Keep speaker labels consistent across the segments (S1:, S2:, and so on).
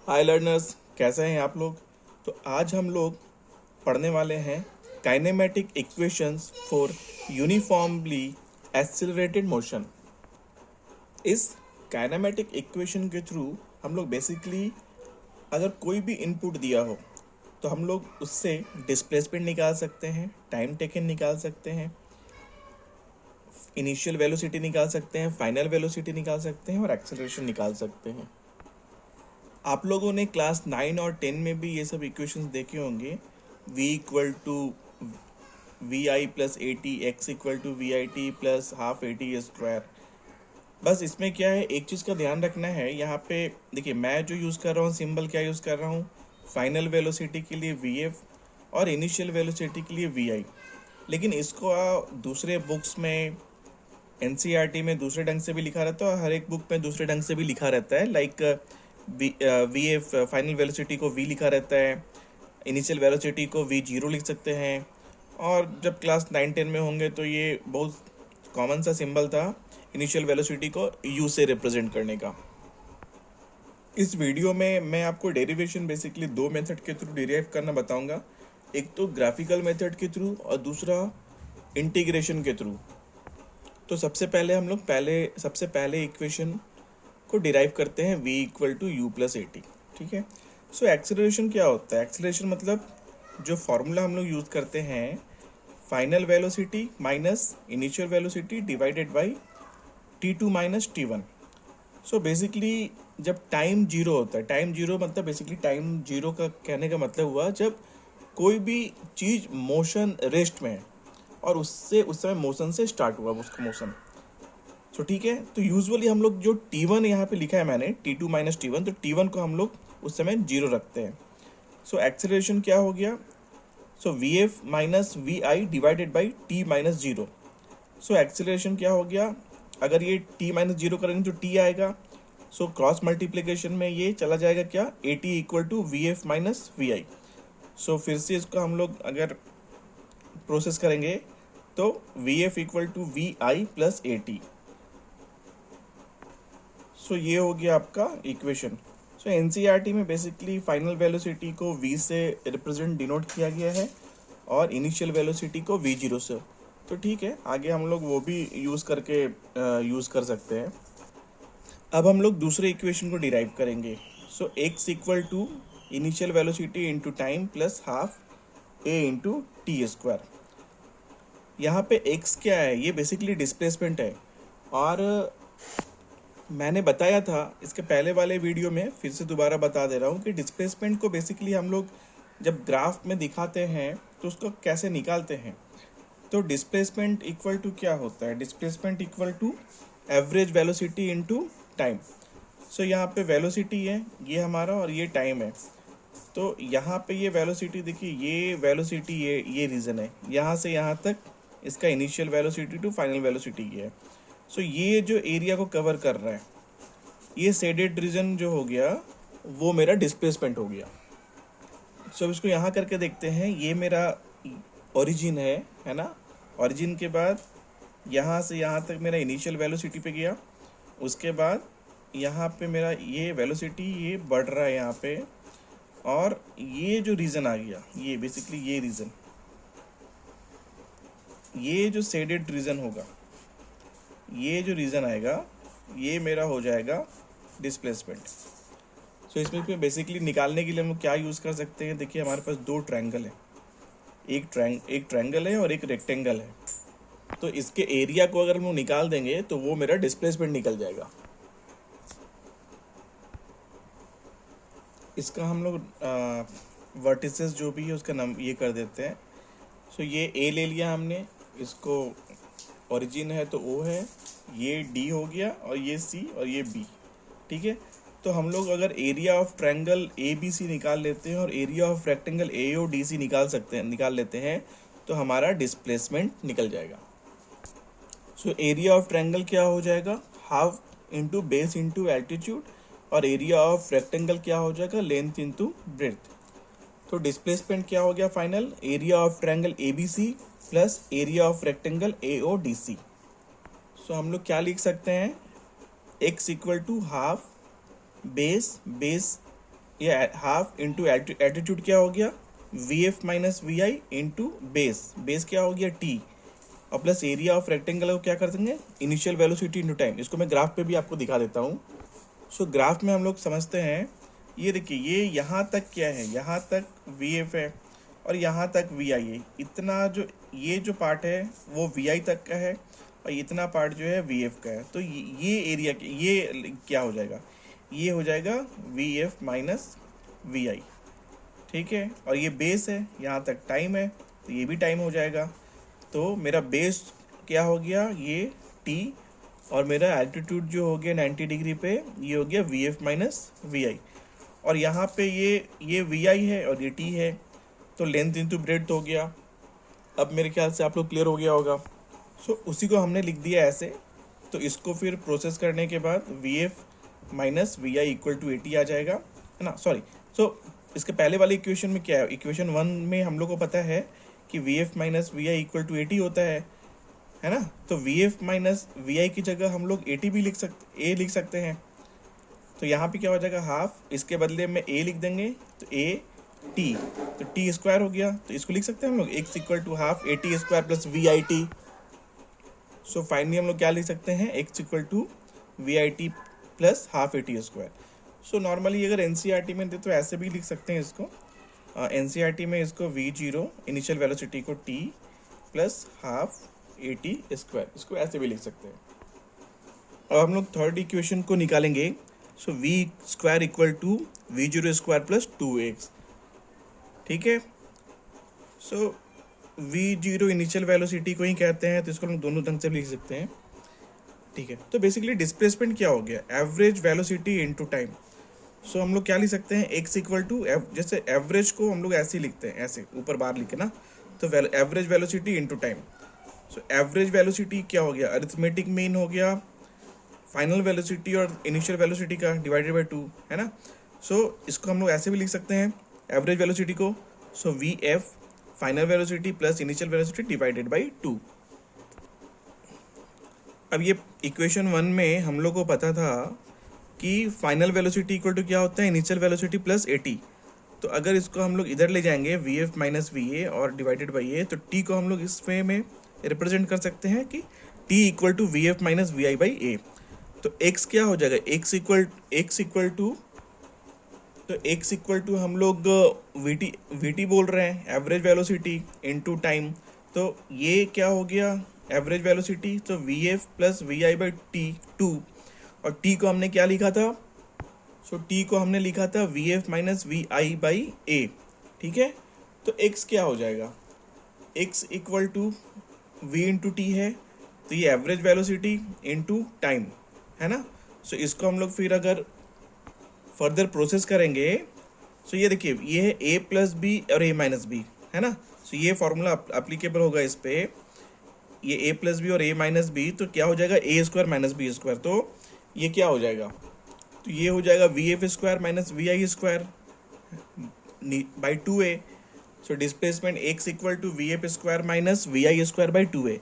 S1: हाय learners, कैसे हैं आप लोग। तो आज हम लोग पढ़ने वाले हैं kinematic equations for uniformly accelerated motion. इस काइनेमेटिक इक्वेशन के थ्रू हम लोग बेसिकली अगर कोई भी इनपुट दिया हो तो हम लोग उससे डिस्प्लेसमेंट निकाल सकते हैं, टाइम टेकन निकाल सकते हैं, इनिशियल वेलोसिटी निकाल सकते हैं, फाइनल वेलोसिटी निकाल सकते हैं और एक्सेलरेशन निकाल सकते हैं। आप लोगों ने क्लास 9 और 10 में भी ये सब इक्वेशंस देखे होंगे। v equal to we I plus A t, x equal to we i t plus half a t square. बस इसमें क्या है, एक चीज़ का ध्यान रखना है। यहाँ पे देखिए, मैं जो यूज़ कर रहा हूँ सिंबल क्या यूज़ कर रहा हूँ, फाइनल वेलोसिटी के लिए वी एफ और इनिशियल वेलोसिटी के लिए वी आई। लेकिन इसको दूसरे बुक्स में एनसीईआरटी में दूसरे ढंग से भी लिखा रहता है और हर एक बुक में दूसरे ढंग से भी लिखा रहता है। Like V F final velocity को वी लिखा रहता है, इनिशियल वेलोसिटी को वी जीरो लिख सकते हैं। और जब क्लास 9-10 में होंगे तो ये बहुत कॉमन सा सिंबल था इनिशियल वेलोसिटी को यू से रिप्रेजेंट करने का। इस वीडियो में मैं आपको डेरिवेशन बेसिकली दो मेथड के थ्रू डिराइव करना बताऊंगा। एक तो ग्राफिकल मेथड के थ्रू और दूसरा इंटीग्रेशन के थ्रू। तो सबसे पहले इक्वेशन को डिराइव करते हैं v equal to u plus A t. ठीक है। सो एक्सेलरेशन क्या होता है? एक्सेलरेशन मतलब जो फॉर्मूला हम लोग यूज़ करते हैं, final velocity minus initial velocity divided by t2 minus t1। So basically जब टाइम जीरो होता है, टाइम जीरो मतलब बेसिकली टाइम जीरो का कहने का मतलब हुआ जब कोई भी चीज़ मोशन रेस्ट में है और उससे उस समय मोशन से स्टार्ट हुआ उसका मोशन। सो ठीक है। तो यूजुअली हम लोग जो T1 यहाँ पे लिखा है मैंने, T2 माइनस T1, तो T1 को हम लोग उस समय जीरो रखते हैं। सो एक्सेलरेशन क्या हो गया? So v F minus we i divided by t minus zero. So acceleration क्या हो गया? अगर ये टी माइनस जीरो करेंगे तो टी आएगा। सो क्रॉस मल्टीप्लीकेशन में ये चला जाएगा क्या, A T equal to V F minus we I. So फिर से इसको हम लोग अगर प्रोसेस करेंगे तो we F equal to we I plus A T. So ये हो गया आपका इक्वेशन। सो एनसीईआरटी में बेसिकली फाइनल वेलोसिटी को v से रिप्रेजेंट डिनोट किया गया है और इनिशियल वेलोसिटी को v जीरो से। तो ठीक है, आगे हम लोग वो भी यूज़ कर सकते हैं। अब हम लोग दूसरे इक्वेशन को डिराइव करेंगे। So x equal to initial velocity into time plus half a into t square. यहाँ पे x क्या है? ये बेसिकली डिस्प्लेसमेंट है। और मैंने बताया था इसके पहले वाले वीडियो में, फिर से दोबारा बता दे रहा हूँ कि डिस्प्लेसमेंट को बेसिकली हम लोग जब ग्राफ में दिखाते हैं तो उसको कैसे निकालते हैं। तो डिस्प्लेसमेंट इक्वल टू क्या होता है? Displacement equal to average velocity into time. So यहाँ पे वेलोसिटी है ये हमारा और ये टाइम है। तो यहाँ पे ये वेलोसिटी देखिए, ये वेलोसिटी ये रीज़न है, यहाँ से यहाँ तक इसका initial velocity to final velocity ये है। सो ये जो एरिया को कवर कर रहा है, ये शेडेड रीजन जो हो गया वो मेरा डिस्प्लेसमेंट हो गया। सो इसको यहाँ करके देखते हैं। ये मेरा ओरिजिन है ना। ओरिजिन के बाद यहाँ से यहाँ तक मेरा इनिशियल वेलोसिटी पे गया, उसके बाद यहाँ पे मेरा ये वेलोसिटी ये बढ़ रहा है यहाँ पे, और ये जो रीजन आ गया, ये बेसिकली ये रीजन, ये जो शेडेड रीजन होगा, ये जो रीजन आएगा ये मेरा हो जाएगा डिस्प्लेसमेंट। सो इसमें बेसिकली निकालने के लिए हम क्या यूज़ कर सकते हैं? देखिए, हमारे पास दो ट्रायंगल है, एक ट्रायंगल है और एक रेक्टेंगल है। तो इसके एरिया को अगर हम लोग निकाल देंगे तो वो मेरा डिस्प्लेसमेंट निकल जाएगा। इसका हम लोग वर्टिसेस जो भी है उसका नाम ये कर देते हैं। सो ये ए ले लिया हमने, इसको ओरिजिन है तो ओ है, ये डी हो गया और ये सी और ये बी। ठीक है। तो हम लोग अगर area of triangle A B C निकाल लेते हैं और area of rectangle A O D C निकाल लेते हैं तो हमारा डिस्प्लेसमेंट निकल जाएगा। सो एरिया ऑफ ट्रायंगल क्या हो जाएगा? Half into base into altitude, और एरिया ऑफ रेक्टेंगल क्या हो जाएगा? Length into breadth. तो डिस्प्लेसमेंट क्या हो गया final? Area of triangle A B C plus area of rectangle A O D C. So हम लोग क्या लिख सकते हैं? x equal to half base ये हाफ इंटू एल्टीट्यूड क्या हो गया, V F minus we I into base क्या हो गया टी, और प्लस एरिया ऑफ रेक्टेंगल को क्या कर देंगे, इनिशियल वेलोसिटी इंटू टाइम। इसको मैं ग्राफ पे भी आपको दिखा देता हूँ। सो ग्राफ में हम लोग समझते हैं, ये देखिए ये यहाँ तक क्या है, यहाँ तक वी एफ है और यहाँ तक वी आई है। इतना जो ये जो पार्ट है वो वी आई तक का है और इतना पार्ट जो है वी एफ का है। तो ये एरिया ये क्या हो जाएगा, ये हो जाएगा वी एफ माइनस वी आई, ठीक है। और ये बेस है, यहाँ तक टाइम है तो ये भी टाइम हो जाएगा। तो मेरा बेस क्या हो गया, ये टी, और मेरा एल्टीट्यूड जो हो गया 90 डिग्री पे, ये हो गया वी एफ माइनस वी आई। और यहाँ पे ये वी आई है और ये टी है, तो लेंथ इंटू ब्रेड्थ हो गया। अब मेरे ख्याल से आप लोग क्लियर हो गया होगा। सो उसी को हमने लिख दिया ऐसे। तो इसको फिर प्रोसेस करने के बाद v F minus we i equal to 80 आ जाएगा, है ना। सॉरी, सो इसके पहले वाले इक्वेशन में क्या है, इक्वेशन 1 में हम लोग को पता है कि v F minus we i equal to 80 होता है ना। तो V F minus we i की जगह हम लोग 80 भी लिख सकते हैं। तो यहाँ पे क्या हो जाएगा, हाफ, इसके बदले में ए लिख देंगे तो ए टी, तो टी स्क्वायर हो गया। तो इसको लिख सकते हैं हम लोग x equal to half a t square plus v i t. So finally हम लोग क्या लिख सकते हैं, x equal to we i t plus half a t square. So normally अगर एनसीईआरटी में दे तो ऐसे भी लिख सकते हैं इसको। एनसीईआरटी में इसको वी जीरो इनिशियल वेलोसिटी को T plus half a t square, इसको ऐसे भी लिख सकते हैं। अब हम लोग थर्ड इक्वेशन को निकालेंगे। So v square equal to v zero square plus 2x, ठीक है। So v zero initial velocity को ही कहते हैं, तो इसको हम दोनों ढंग से लिख सकते हैं, ठीक है। तो बेसिकली डिस्प्लेसमेंट क्या हो गया, एवरेज वेलोसिटी इनटू टाइम। सो हम लोग क्या लिख सकते हैं, एक्स इक्वल टू, जैसे एवरेज को हम लोग ऐसे ही लिखते हैं, ऐसे ऊपर बार लिखे ना, तो average velocity into time. So average velocity क्या हो गया, अरिथमेटिक मीन हो गया फाइनल वेलोसिटी और इनिशियल वेलोसिटी का डिवाइडेड बाय 2, है ना। सो इसको हम लोग ऐसे भी लिख सकते हैं एवरेज वेलोसिटी को। सो v F final velocity plus initial velocity divided by 2। अब ये इक्वेशन 1 में हम लोग को पता था कि फाइनल वेलोसिटी इक्वल टू क्या होता है, इनिशियल वेलोसिटी प्लस ए टी। तो अगर इसको हम लोग इधर ले जाएंगे V F minus V A और डिवाइडेड बाई ए, तो टी को हम लोग इस वे में रिप्रेजेंट कर सकते हैं कि T equal to V F minus we I by A. तो x क्या हो जाएगा, x इक्वल टू हम लोग वी टी बोल रहे हैं, एवरेज वेलोसिटी इनटू टाइम। तो ये क्या हो गया, एवरेज वेलोसिटी, तो we f plus v I by t 2, और t को हमने क्या लिखा था, सो t को हमने लिखा था V F minus we I by A, ठीक है। तो x क्या हो जाएगा, x equal to v into T है, तो ये एवरेज वेलोसिटी इनटू टाइम, है ना। सो इसको हम लोग फिर अगर फर्दर प्रोसेस करेंगे, सो ये देखिए ये है a प्लस बी और a माइनस बी, है ना। सो ये फॉर्मूला अप्लीकेबल होगा इस पे, ये a प्लस बी और a माइनस बी, तो क्या हो जाएगा a square minus b square. तो ये क्या हो जाएगा, तो ये हो जाएगा v f square minus we i square by 2a। So displacement x equal to we f square minus we i square by 2a।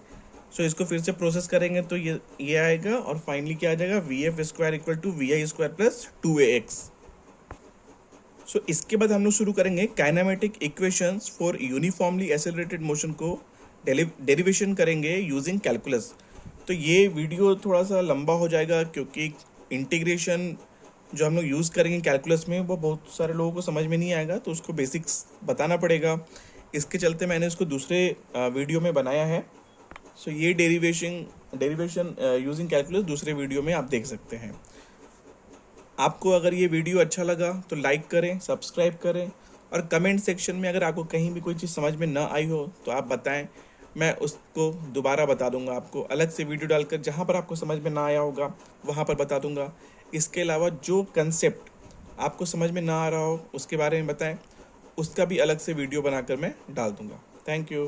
S1: So इसको फिर से प्रोसेस करेंगे तो ये आएगा, और फाइनली क्या आ जाएगा, v f square equal to we i square plus 2ax। So इसके बाद हम लोग शुरू करेंगे kinematic equations for uniformly accelerated motion को डेरिवेशन करेंगे यूजिंग कैलकुलस। तो ये वीडियो थोड़ा सा लंबा हो जाएगा क्योंकि इंटीग्रेशन जो हम लोग यूज़ करेंगे कैलकुलस में वो बहुत सारे लोगों को समझ में नहीं आएगा, तो उसको बेसिक्स बताना पड़ेगा। इसके चलते मैंने इसको दूसरे वीडियो में बनाया है। सो ये डेरिवेशन यूजिंग कैलकुलस दूसरे वीडियो में आप देख सकते हैं। आपको अगर ये वीडियो अच्छा लगा तो लाइक करें, सब्सक्राइब करें, और कमेंट सेक्शन में अगर आपको कहीं भी कोई चीज़ समझ में ना आई हो तो आप बताएं, मैं उसको दोबारा बता दूंगा। आपको अलग से वीडियो डालकर जहाँ पर आपको समझ में ना आया होगा वहाँ पर बता दूंगा। इसके अलावा जो कंसेप्ट आपको समझ में ना आ रहा हो उसके बारे में बताएं, उसका भी अलग से वीडियो बनाकर मैं डाल दूंगा। Thank you.